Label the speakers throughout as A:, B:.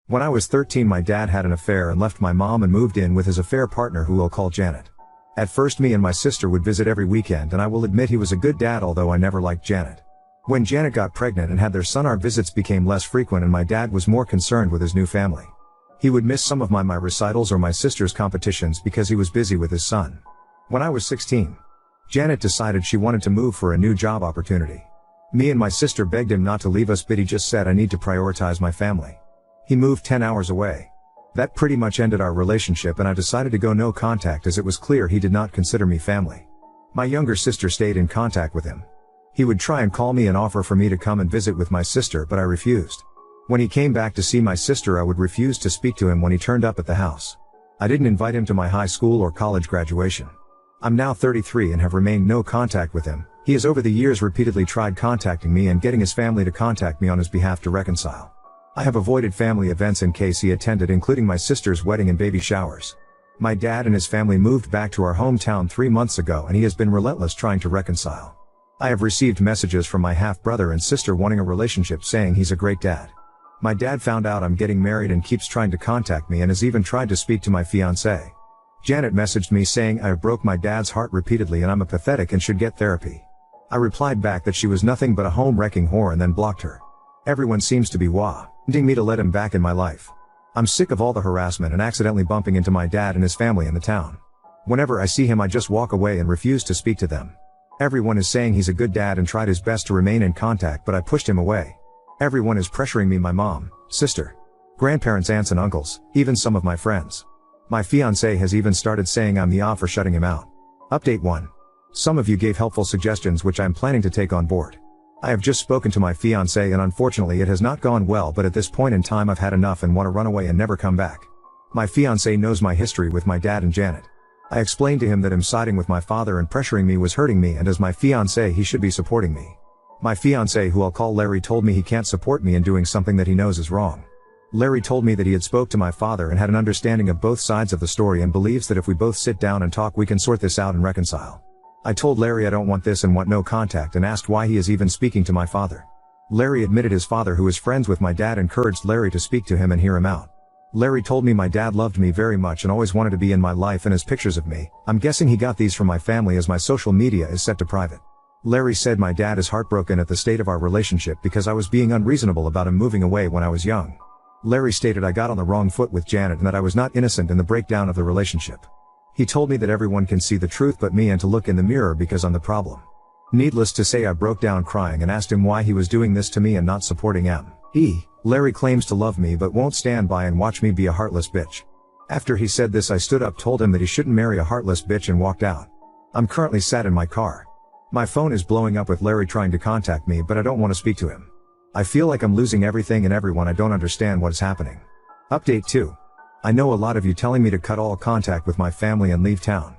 A: When I was 13, my dad had an affair and left my mom and moved in with his affair partner, who we'll call Janet. At first, me and my sister would visit every weekend, and I will admit he was a good dad, although I never liked Janet. When Janet got pregnant and had their son, our visits became less frequent and my dad was more concerned with his new family. He would miss some of my recitals or my sister's competitions because he was busy with his son. When I was 16, Janet decided she wanted to move for a new job opportunity. Me and my sister begged him not to leave us, but he just said, "I need to prioritize my family." He moved 10 hours away. That pretty much ended our relationship, and I decided to go no contact as it was clear he did not consider me family. My younger sister stayed in contact with him. He would try and call me and offer for me to come and visit with my sister, but I refused. When he came back to see my sister, I would refuse to speak to him when he turned up at the house. I didn't invite him to my high school or college graduation. I'm now 33 and have remained no contact with him. He has over the years repeatedly tried contacting me and getting his family to contact me on his behalf to reconcile. I have avoided family events in case he attended, including my sister's wedding and baby showers. My dad and his family moved back to our hometown 3 months ago, and he has been relentless trying to reconcile. I have received messages from my half-brother and sister wanting a relationship, saying he's a great dad. My dad found out I'm getting married and keeps trying to contact me and has even tried to speak to my fiancée. Janet messaged me saying I have broke my dad's heart repeatedly and I'm a pathetic and should get therapy. I replied back that she was nothing but a home-wrecking whore and then blocked her. Everyone seems to be wanting me to let him back in my life. I'm sick of all the harassment and accidentally bumping into my dad and his family in the town. Whenever I see him, I just walk away and refuse to speak to them. Everyone is saying he's a good dad and tried his best to remain in contact, but I pushed him away. Everyone is pressuring me, my mom, sister, grandparents, aunts and uncles, even some of my friends. My fiancé has even started saying I'm the for shutting him out. Update 1. Some of you gave helpful suggestions which I'm planning to take on board. I have just spoken to my fiancé and unfortunately it has not gone well, but at this point in time I've had enough and want to run away and never come back. My fiancé knows my history with my dad and Janet. I explained to him that him siding with my father and pressuring me was hurting me, and as my fiancé he should be supporting me. My fiancé, who I'll call Larry, told me he can't support me in doing something that he knows is wrong. Larry told me that he had spoke to my father and had an understanding of both sides of the story and believes that if we both sit down and talk we can sort this out and reconcile. I told Larry I don't want this and want no contact, and asked why he is even speaking to my father. Larry admitted his father, who is friends with my dad, encouraged Larry to speak to him and hear him out. Larry told me my dad loved me very much and always wanted to be in my life, and has pictures of me. I'm guessing he got these from my family as my social media is set to private. Larry said my dad is heartbroken at the state of our relationship because I was being unreasonable about him moving away when I was young. Larry stated I got on the wrong foot with Janet and that I was not innocent in the breakdown of the relationship. He told me that everyone can see the truth but me, and to look in the mirror because I'm the problem. Needless to say, I broke down crying and asked him why he was doing this to me and not supporting me. Larry claims to love me but won't stand by and watch me be a heartless bitch. After he said this, I stood up, told him that he shouldn't marry a heartless bitch, and walked out. I'm currently sat in my car. My phone is blowing up with Larry trying to contact me, but I don't want to speak to him. I feel like I'm losing everything and everyone. I don't understand what is happening. Update 2. I know a lot of you telling me to cut all contact with my family and leave town.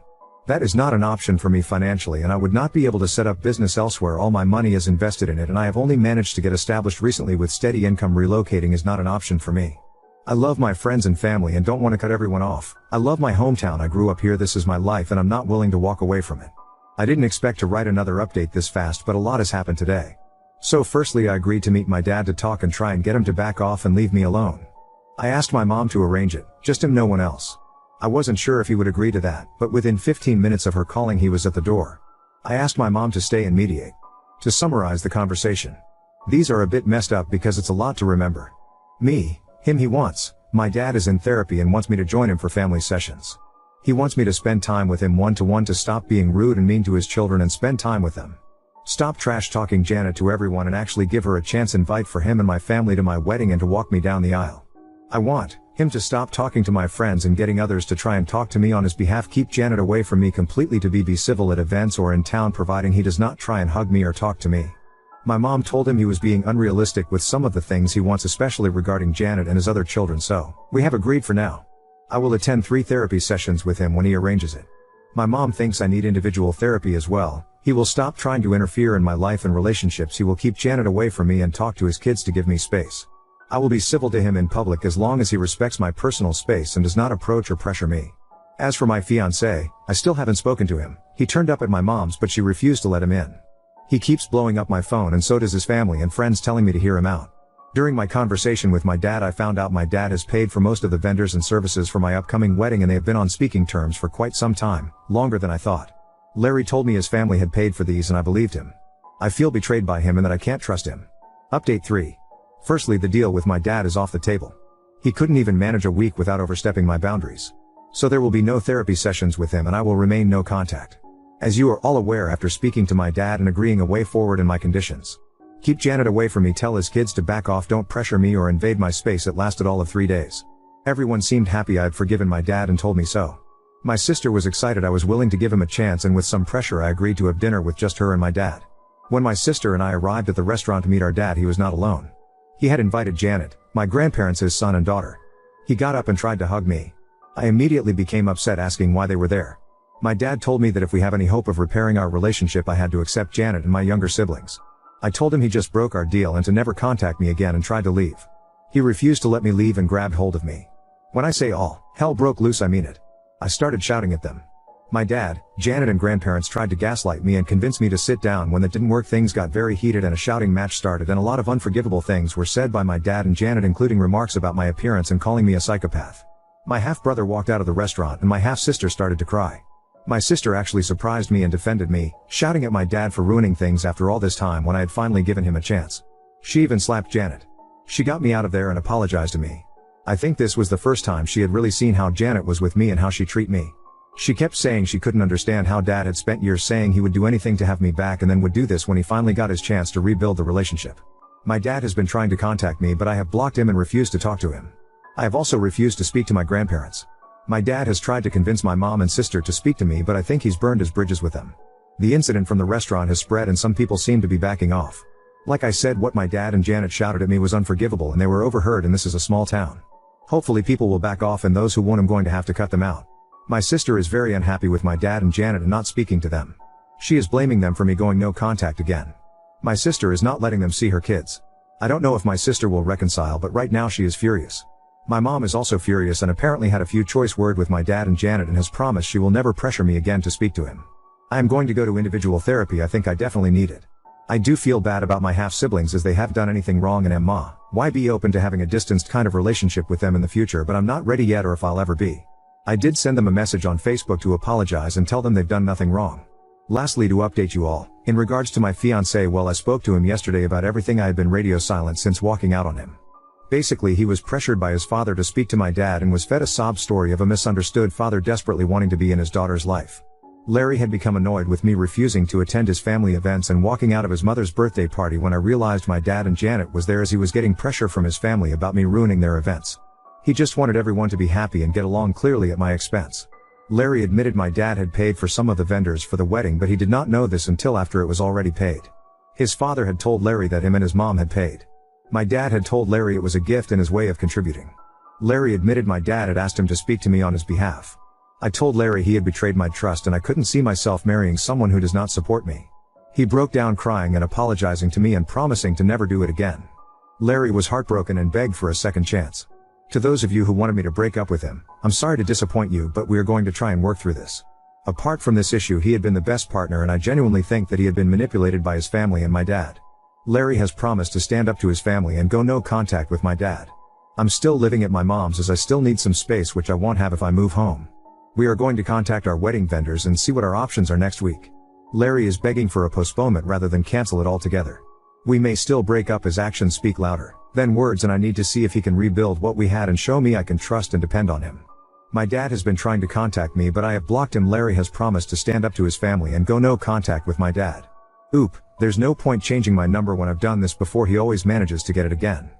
A: That is not an option for me financially, and I would not be able to set up business elsewhere. All my money is invested in it and I have only managed to get established recently with steady income. Relocating is not an option for me. I love my friends and family and don't want to cut everyone off. I love my hometown. I grew up here. This is my life and I'm not willing to walk away from it. I didn't expect to write another update this fast, but a lot has happened today. So firstly, I agreed to meet my dad to talk and try and get him to back off and leave me alone. I asked my mom to arrange it, just him, no one else. I wasn't sure if he would agree to that, but within 15 minutes of her calling he was at the door. I asked my mom to stay and mediate. To summarize the conversation. These are a bit messed up because it's a lot to remember. Me, him, he wants. My dad is in therapy and wants me to join him for family sessions. He wants me to spend time with him one-to-one, to stop being rude and mean to his children and spend time with them. Stop trash talking Janet to everyone and actually give her a chance. Invite for him and my family to my wedding and to walk me down the aisle. I want him to stop talking to my friends and getting others to try and talk to me on his behalf. Keep Janet away from me completely. To be civil at events or in town, providing he does not try and hug me or talk to me. My mom told him he was being unrealistic with some of the things he wants, especially regarding Janet and his other children, so we have agreed for now. I will attend 3 therapy sessions with him when he arranges it. My mom thinks I need individual therapy as well. He will stop trying to interfere in my life and relationships. He will keep Janet away from me and talk to his kids to give me space. I will be civil to him in public as long as he respects my personal space and does not approach or pressure me. As for my fiancé, I still haven't spoken to him. He turned up at my mom's but she refused to let him in. He keeps blowing up my phone and so does his family and friends, telling me to hear him out. During my conversation with my dad, I found out my dad has paid for most of the vendors and services for my upcoming wedding, and they have been on speaking terms for quite some time, longer than I thought. Larry told me his family had paid for these and I believed him. I feel betrayed by him and that I can't trust him. Update 3. Firstly, the deal with my dad is off the table. He couldn't even manage a week without overstepping my boundaries. So there will be no therapy sessions with him and I will remain no contact. As you are all aware after speaking to my dad and agreeing a way forward in my conditions. Keep Janet away from me, tell his kids to back off, don't pressure me or invade my space. It lasted all of 3 days. Everyone seemed happy I had forgiven my dad and told me so. My sister was excited I was willing to give him a chance, and with some pressure I agreed to have dinner with just her and my dad. When my sister and I arrived at the restaurant to meet our dad, he was not alone. He had invited Janet, my grandparents, his son and daughter. He got up and tried to hug me. I immediately became upset, asking why they were there. My dad told me that if we have any hope of repairing our relationship I had to accept Janet and my younger siblings. I told him he just broke our deal and to never contact me again and tried to leave. He refused to let me leave and grabbed hold of me. When I say all hell broke loose, I mean it. I started shouting at them. My dad, Janet and grandparents tried to gaslight me and convince me to sit down. When that didn't work, things got very heated and a shouting match started, and a lot of unforgivable things were said by my dad and Janet, including remarks about my appearance and calling me a psychopath. My half-brother walked out of the restaurant and my half-sister started to cry. My sister actually surprised me and defended me, shouting at my dad for ruining things after all this time when I had finally given him a chance. She even slapped Janet. She got me out of there and apologized to me. I think this was the first time she had really seen how Janet was with me and how she treated me. She kept saying she couldn't understand how Dad had spent years saying he would do anything to have me back and then would do this when he finally got his chance to rebuild the relationship. My dad has been trying to contact me, but I have blocked him and refused to talk to him. I have also refused to speak to my grandparents. My dad has tried to convince my mom and sister to speak to me, but I think he's burned his bridges with them. The incident from the restaurant has spread and some people seem to be backing off. Like I said, what my dad and Janet shouted at me was unforgivable and they were overheard, and this is a small town. Hopefully people will back off, and those who won't, I'm going to have to cut them out. My sister is very unhappy with my dad and Janet and not speaking to them. She is blaming them for me going no contact again. My sister is not letting them see her kids. I don't know if my sister will reconcile, but right now she is furious. My mom is also furious and apparently had a few choice words with my dad and Janet and has promised she will never pressure me again to speak to him. I am going to go to individual therapy. I think I definitely need it. I do feel bad about my half-siblings as they haven't done anything wrong, and why be open to having a distanced kind of relationship with them in the future, but I'm not ready yet or if I'll ever be. I did send them a message on Facebook to apologize and tell them they've done nothing wrong. Lastly, to update you all, in regards to my fiancé, well, I spoke to him yesterday about everything. I had been radio silent since walking out on him. Basically, he was pressured by his father to speak to my dad and was fed a sob story of a misunderstood father desperately wanting to be in his daughter's life. Larry had become annoyed with me refusing to attend his family events and walking out of his mother's birthday party when I realized my dad and Janet was there, as he was getting pressure from his family about me ruining their events. He just wanted everyone to be happy and get along, clearly at my expense. Larry admitted my dad had paid for some of the vendors for the wedding, but he did not know this until after it was already paid. His father had told Larry that him and his mom had paid. My dad had told Larry it was a gift and his way of contributing. Larry admitted my dad had asked him to speak to me on his behalf. I told Larry he had betrayed my trust and I couldn't see myself marrying someone who does not support me. He broke down crying and apologizing to me and promising to never do it again. Larry was heartbroken and begged for a second chance. To those of you who wanted me to break up with him, I'm sorry to disappoint you, but we are going to try and work through this. Apart from this issue, he had been the best partner, and I genuinely think that he had been manipulated by his family and my dad. Larry has promised to stand up to his family and go no contact with my dad. I'm still living at my mom's as I still need some space, which I won't have if I move home. We are going to contact our wedding vendors and see what our options are next week. Larry is begging for a postponement rather than cancel it altogether. We may still break up, his actions speak louder than words, and I need to see if he can rebuild what we had and show me I can trust and depend on him. My dad has been trying to contact me, but I have blocked him. Larry has promised to stand up to his family and go no contact with my dad. There's no point changing my number when I've done this before. He always manages to get it again.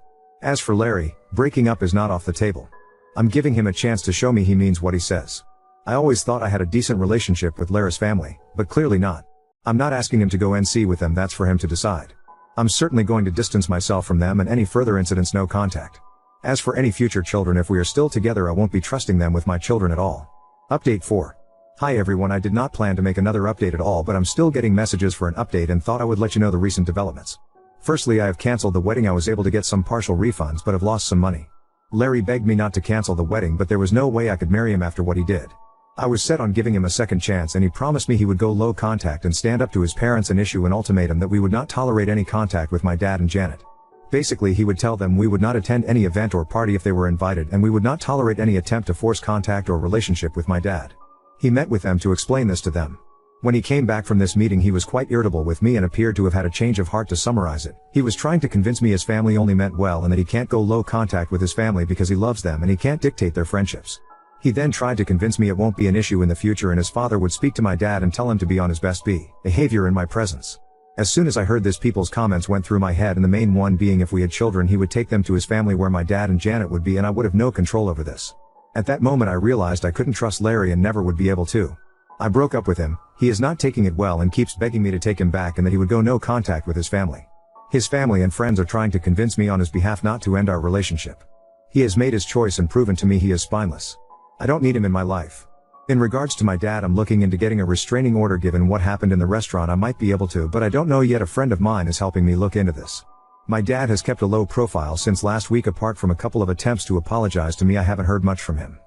A: As for Larry, breaking up is not off the table. I'm giving him a chance to show me he means what he says. I always thought I had a decent relationship with Larry's family, but clearly not. I'm not asking him to go NC with them, that's for him to decide. I'm certainly going to distance myself from them, and any further incidents, no contact. As for any future children, if we are still together, I won't be trusting them with my children at all. Update 4. Hi everyone, I did not plan to make another update at all, but I'm still getting messages for an update and thought I would let you know the recent developments. Firstly, I have cancelled the wedding. I was able to get some partial refunds but have lost some money. Larry begged me not to cancel the wedding, but there was no way I could marry him after what he did. I was set on giving him a second chance, and he promised me he would go low contact and stand up to his parents and issue an ultimatum that we would not tolerate any contact with my dad and Janet. Basically, he would tell them we would not attend any event or party if they were invited, and we would not tolerate any attempt to force contact or relationship with my dad. He met with them to explain this to them. When he came back from this meeting, he was quite irritable with me and appeared to have had a change of heart. To summarize it, he was trying to convince me his family only meant well and that he can't go low contact with his family because he loves them and he can't dictate their friendships. He then tried to convince me it won't be an issue in the future and his father would speak to my dad and tell him to be on his best behavior in my presence. As soon as I heard this, people's comments went through my head, and the main one being if we had children he would take them to his family where my dad and Janet would be, and I would have no control over this. At that moment I realized I couldn't trust Larry and never would be able to. I broke up with him. He is not taking it well and keeps begging me to take him back and that he would go no contact with his family. His family and friends are trying to convince me on his behalf not to end our relationship. He has made his choice and proven to me he is spineless. I don't need him in my life. In regards to my dad, I'm looking into getting a restraining order. Given what happened in the restaurant, I might be able to, but I don't know yet. A friend of mine is helping me look into this. My dad has kept a low profile since last week. Apart from a couple of attempts to apologize to me, I haven't heard much from him.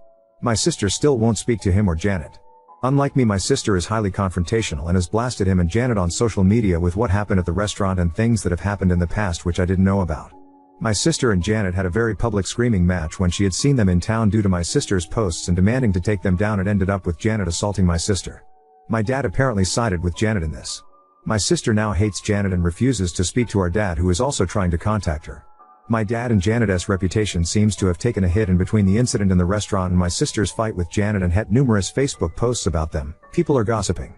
A: My sister still won't speak to him or Janet. Unlike me, my sister is highly confrontational and has blasted him and Janet on social media with what happened at the restaurant and things that have happened in the past which I didn't know about. My sister and Janet had a very public screaming match when she had seen them in town due to my sister's posts and demanding to take them down. It ended up with Janet assaulting my sister. My dad apparently sided with Janet in this. My sister now hates Janet and refuses to speak to our dad, who is also trying to contact her. My dad and Janet's reputation seems to have taken a hit, and between the incident in the restaurant and my sister's fight with Janet and had numerous Facebook posts about them, people are gossiping.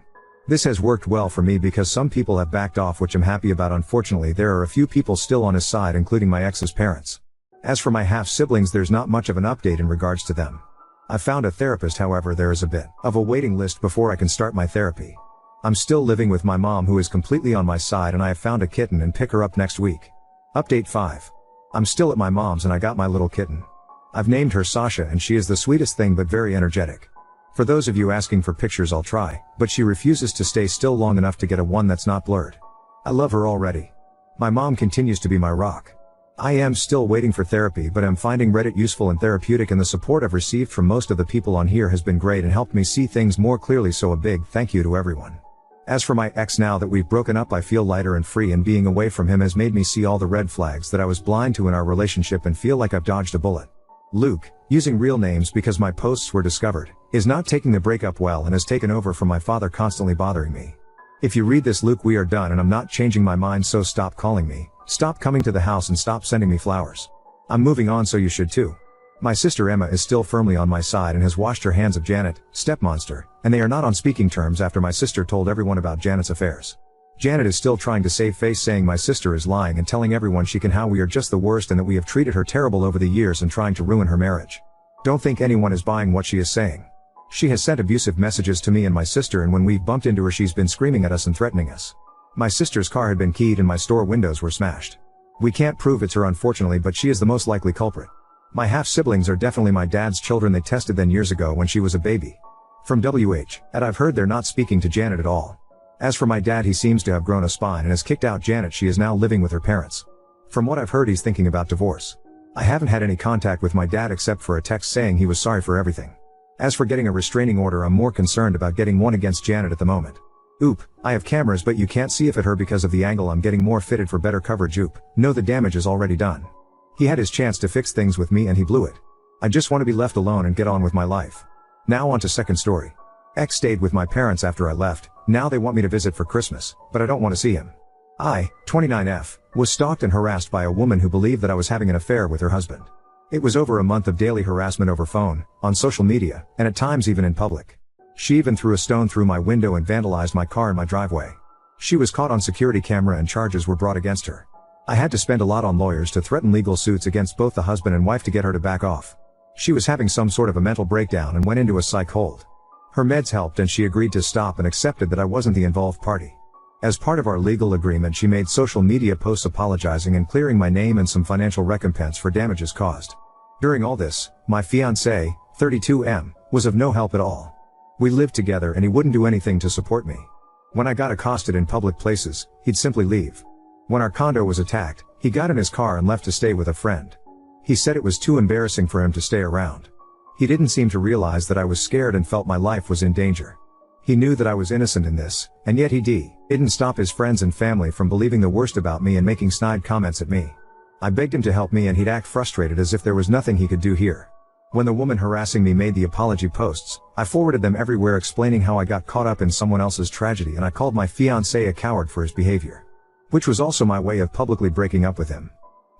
A: This has worked well for me because some people have backed off, which I'm happy about. Unfortunately, there are a few people still on his side, including my ex's parents. As for my half-siblings, there's not much of an update in regards to them. I found a therapist, however there is a bit of a waiting list before I can start my therapy. I'm still living with my mom, who is completely on my side, and I have found a kitten and pick her up next week. Update 5. I'm still at my mom's and I got my little kitten. I've named her Sasha and she is the sweetest thing but very energetic. For those of you asking for pictures, I'll try, but she refuses to stay still long enough to get a one that's not blurred. I love her already. My mom continues to be my rock. I am still waiting for therapy, but I'm finding Reddit useful and therapeutic, and the support I've received from most of the people on here has been great and helped me see things more clearly, so a big thank you to everyone. As for my ex, now that we've broken up I feel lighter and free, and being away from him has made me see all the red flags that I was blind to in our relationship and feel like I've dodged a bullet. Luke, using real names because my posts were discovered, is not taking the breakup well and has taken over from my father, constantly bothering me. If you read this, Luke, we are done and I'm not changing my mind, so stop calling me, stop coming to the house, and stop sending me flowers. I'm moving on, so you should too. My sister Emma is still firmly on my side and has washed her hands of Janet, stepmonster, and they are not on speaking terms after my sister told everyone about Janet's affairs. Janet is still trying to save face, saying my sister is lying and telling everyone she can how we are just the worst and that we have treated her terrible over the years and trying to ruin her marriage. Don't think anyone is buying what she is saying. She has sent abusive messages to me and my sister, and when we've bumped into her she's been screaming at us and threatening us. My sister's car had been keyed and my store windows were smashed. We can't prove it's her, unfortunately, but she is the most likely culprit. My half-siblings are definitely my dad's children. They tested them years ago when she was a baby. From WH, and I've heard they're not speaking to Janet at all. As for my dad, he seems to have grown a spine and has kicked out Janet. She is now living with her parents. From what I've heard, he's thinking about divorce. I haven't had any contact with my dad except for a text saying he was sorry for everything. As for getting a restraining order, I'm more concerned about getting one against Janet at the moment. Oop, I have cameras but you can't see if at her because of the angle. I'm getting more fitted for better coverage. Oop, no, the damage is already done. He had his chance to fix things with me and he blew it. I just want to be left alone and get on with my life. Now on to second story. Ex stayed with my parents after I left. Now they want me to visit for Christmas, but I don't want to see him. I, 29F, was stalked and harassed by a woman who believed that I was having an affair with her husband. It was over a month of daily harassment over phone, on social media, and at times even in public. She even threw a stone through my window and vandalized my car in my driveway. She was caught on security camera and charges were brought against her. I had to spend a lot on lawyers to threaten legal suits against both the husband and wife to get her to back off. She was having some sort of a mental breakdown and went into a psych hold. Her meds helped and she agreed to stop and accepted that I wasn't the involved party. As part of our legal agreement, she made social media posts apologizing and clearing my name and some financial recompense for damages caused. During all this, my fiancé, 32M, was of no help at all. We lived together and he wouldn't do anything to support me. When I got accosted in public places, he'd simply leave. When our condo was attacked, he got in his car and left to stay with a friend. He said it was too embarrassing for him to stay around. He didn't seem to realize that I was scared and felt my life was in danger. He knew that I was innocent in this, and yet he didn't stop his friends and family from believing the worst about me and making snide comments at me. I begged him to help me and he'd act frustrated as if there was nothing he could do here. When the woman harassing me made the apology posts, I forwarded them everywhere explaining how I got caught up in someone else's tragedy and I called my fiancé a coward for his behavior. Which was also my way of publicly breaking up with him.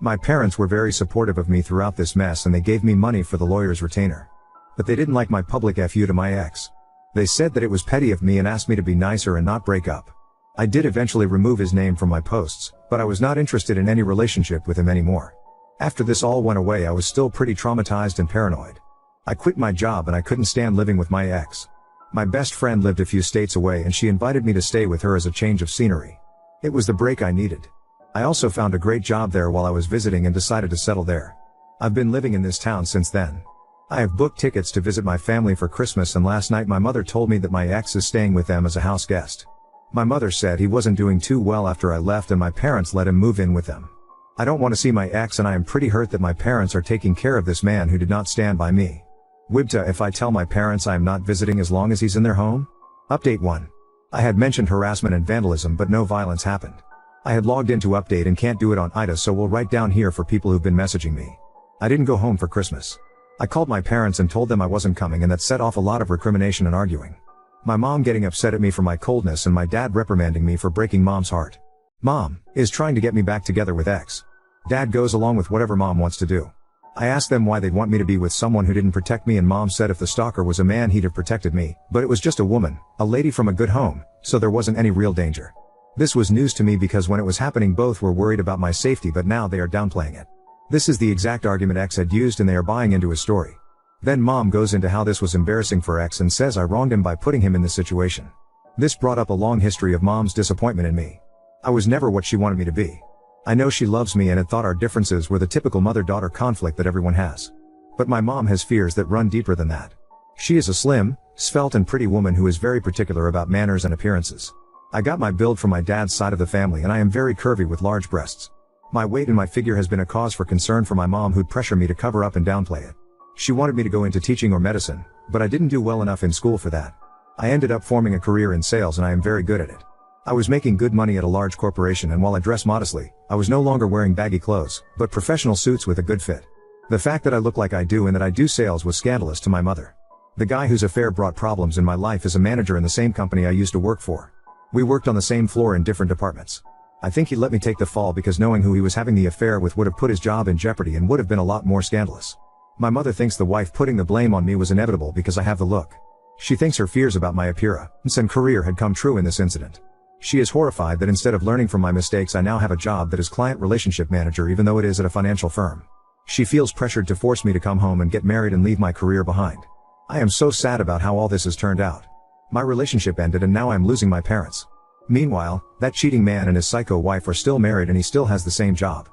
A: My parents were very supportive of me throughout this mess and they gave me money for the lawyer's retainer. But they didn't like my public FU to my ex. They said that it was petty of me and asked me to be nicer and not break up. I did eventually remove his name from my posts, but I was not interested in any relationship with him anymore. After this all went away I was still pretty traumatized and paranoid. I quit my job and I couldn't stand living with my ex. My best friend lived a few states away and she invited me to stay with her as a change of scenery. It was the break I needed. I also found a great job there while I was visiting and decided to settle there. I've been living in this town since then. I have booked tickets to visit my family for Christmas and last night my mother told me that my ex is staying with them as a house guest. My mother said he wasn't doing too well after I left and my parents let him move in with them. I don't want to see my ex and I am pretty hurt that my parents are taking care of this man who did not stand by me. Wibta, if I tell my parents I am not visiting as long as he's in their home? Update 1. I had mentioned harassment and vandalism but no violence happened. I had logged into update and can't do it on IDA so we'll write down here for people who've been messaging me. I didn't go home for Christmas. I called my parents and told them I wasn't coming and that set off a lot of recrimination and arguing. My mom getting upset at me for my coldness and my dad reprimanding me for breaking mom's heart. Mom is trying to get me back together with ex. Dad goes along with whatever mom wants to do. I asked them why they'd want me to be with someone who didn't protect me and mom said if the stalker was a man he'd have protected me, but it was just a woman, a lady from a good home, so there wasn't any real danger. This was news to me because when it was happening both were worried about my safety but now they are downplaying it. This is the exact argument ex had used and they are buying into his story. Then mom goes into how this was embarrassing for ex and says I wronged him by putting him in this situation. This brought up a long history of mom's disappointment in me. I was never what she wanted me to be. I know she loves me and had thought our differences were the typical mother-daughter conflict that everyone has. But my mom has fears that run deeper than that. She is a slim, svelte and pretty woman who is very particular about manners and appearances. I got my build from my dad's side of the family and I am very curvy with large breasts. My weight and my figure has been a cause for concern for my mom who'd pressure me to cover up and downplay it. She wanted me to go into teaching or medicine, but I didn't do well enough in school for that. I ended up forming a career in sales and I am very good at it. I was making good money at a large corporation and while I dress modestly, I was no longer wearing baggy clothes, but professional suits with a good fit. The fact that I look like I do and that I do sales was scandalous to my mother. The guy whose affair brought problems in my life is a manager in the same company I used to work for. We worked on the same floor in different departments. I think he let me take the fall because knowing who he was having the affair with would have put his job in jeopardy and would have been a lot more scandalous. My mother thinks the wife putting the blame on me was inevitable because I have the look. She thinks her fears about my appearance and career had come true in this incident. She is horrified that instead of learning from my mistakes I now have a job that is client relationship manager even though it is at a financial firm. She feels pressured to force me to come home and get married and leave my career behind. I am so sad about how all this has turned out. My relationship ended and now I am losing my parents. Meanwhile, that cheating man and his psycho wife are still married and he still has the same job.